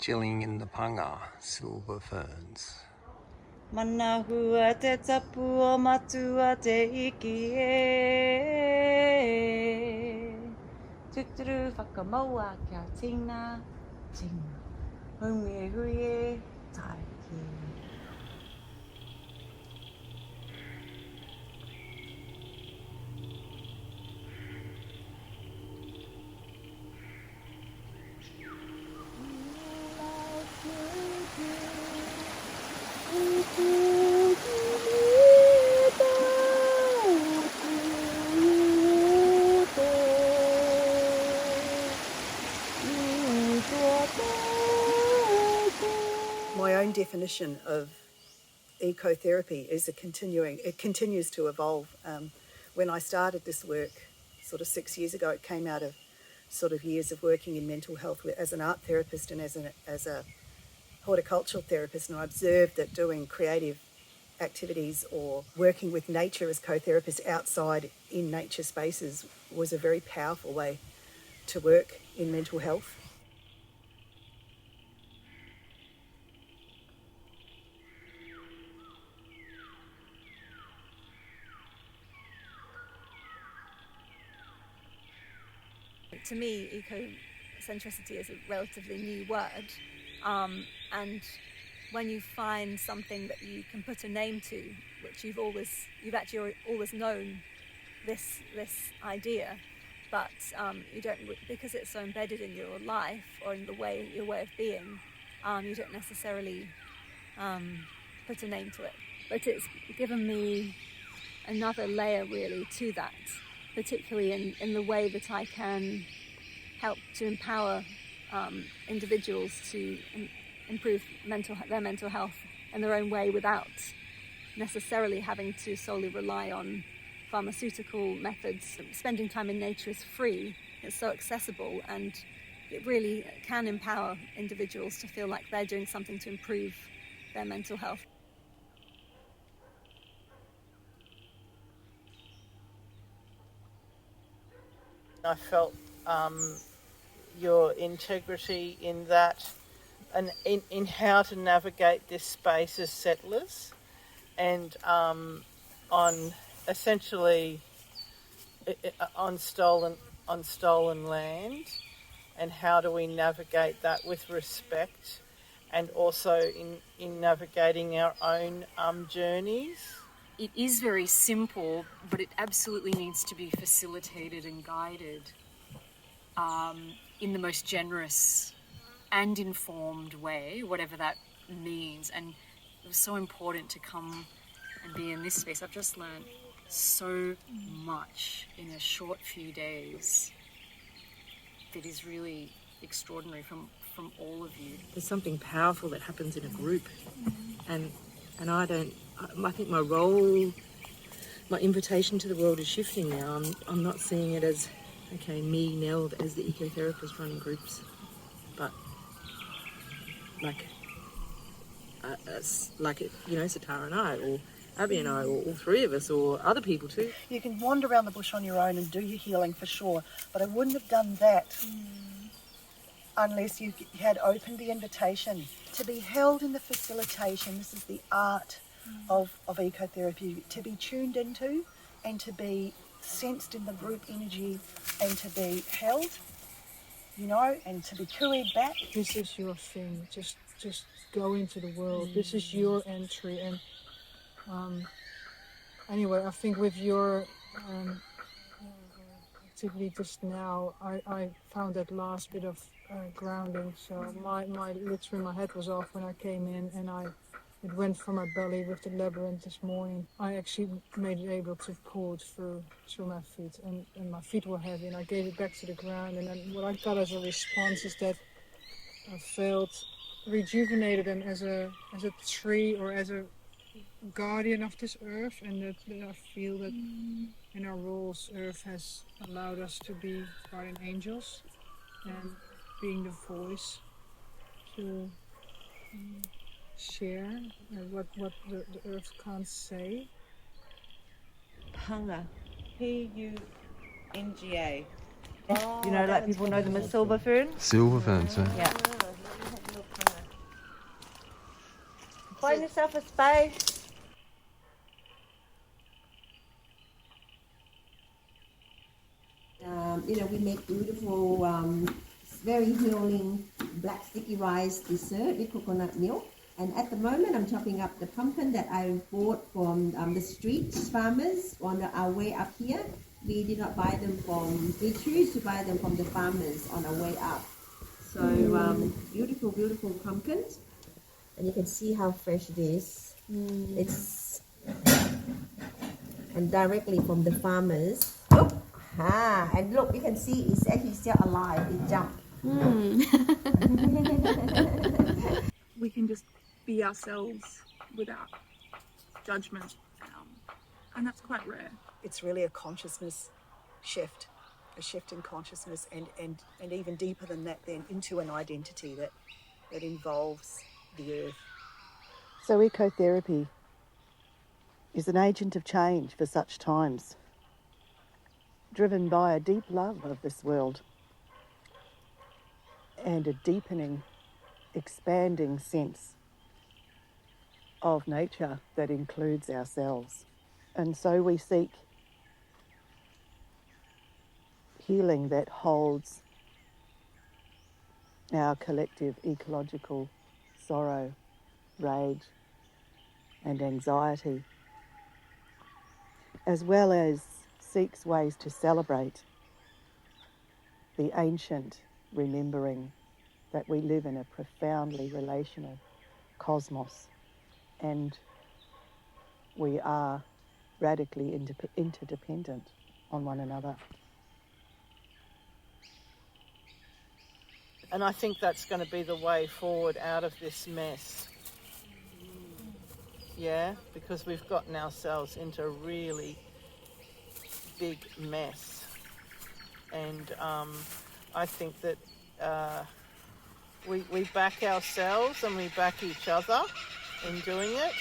chilling in the panga, silver ferns. Mana hua te tapu o matua te iki e. Tuturu whakamaua kia tina, tina. Hungi huie, taiki. My own definition of ecotherapy is it continues to evolve. When I started this work sort of 6 years ago, it came out of sort of years of working in mental health as an art therapist and as a horticultural therapist, and I observed that doing creative activities or working with nature as co-therapists outside in nature spaces was a very powerful way to work in mental health. To me, ecocentricity is a relatively new word, and when you find something that you can put a name to, which you've actually always known this idea, but you don't, because it's so embedded in your life or in your way of being, you don't necessarily put a name to it. But it's given me another layer really to that, particularly in the way that I can help to empower individuals to improve their mental health in their own way without necessarily having to solely rely on pharmaceutical methods. Spending time in nature is free, it's so accessible, and it really can empower individuals to feel like they're doing something to improve their mental health. I felt your integrity in that and in how to navigate this space as settlers and on essentially on stolen land, and how do we navigate that with respect, and also in navigating our own journeys. It is very simple, but it absolutely needs to be facilitated and guided in the most generous and informed way, whatever that means. And it was so important to come and be in this space. I've just learned so much in a short few days that is really extraordinary from all of you. There's something powerful that happens in a group, and I think my role, my invitation to the world is shifting now. I'm not seeing it as, okay, me, Nell, as the ecotherapist running groups, but Satara and I, or Abby and I, or all three of us, or other people too. You can wander around the bush on your own and do your healing for sure, but I wouldn't have done that unless you had opened the invitation to be held in the facilitation. This is the art of ecotherapy, to be tuned into and to be sensed in the group energy and to be held, and to be cooed back. This is your thing, just go into the world. This is your entry. And anyway, I think with your activity just now, I found that last bit of grounding. So literally my head was off when I came in, and it went from my belly with the labyrinth this morning. I actually made it able to pull it through my feet, and my feet were heavy, and I gave it back to the ground. And then what I got as a response is that I felt rejuvenated and as a tree or as a guardian of this earth, and that I feel that in our roles, Earth has allowed us to be guardian angels and being the voice to share what the Earth can't say. Panga, P-U-N-G-A. Like people know them as silver ferns? Silver ferns, Yeah. Find yourself a space. We make beautiful, very healing black sticky rice dessert with coconut milk. And at the moment, I'm chopping up the pumpkin that I bought from the street farmers on our way up here. We did not buy them we choose to buy them from the farmers on our way up. So beautiful, beautiful pumpkins. And you can see how fresh it is. It's and directly from the farmers. And look, you can see it's actually still alive. It jumped. We can just be ourselves without judgment, and that's quite rare. It's really a consciousness shift, a shift in consciousness, and even deeper than that, then into an identity that involves the earth. So ecotherapy is an agent of change for such times, driven by a deep love of this world and a deepening, expanding sense of nature that includes ourselves. And so we seek healing that holds our collective ecological sorrow, rage and anxiety, as well as seeks ways to celebrate the ancient remembering that we live in a profoundly relational cosmos and we are radically interdependent on one another. And I think that's going to be the way forward out of this mess. Yeah, because we've gotten ourselves into a really big mess. And I think that we back ourselves and we back each other in doing it.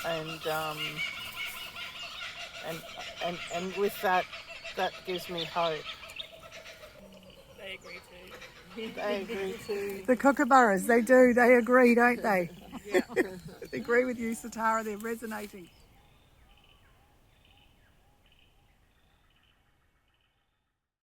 And with that gives me hope. They agree too. They agree too. The kookaburras, they do, they agree, don't they? Yeah. They agree with you, Satara, they're resonating.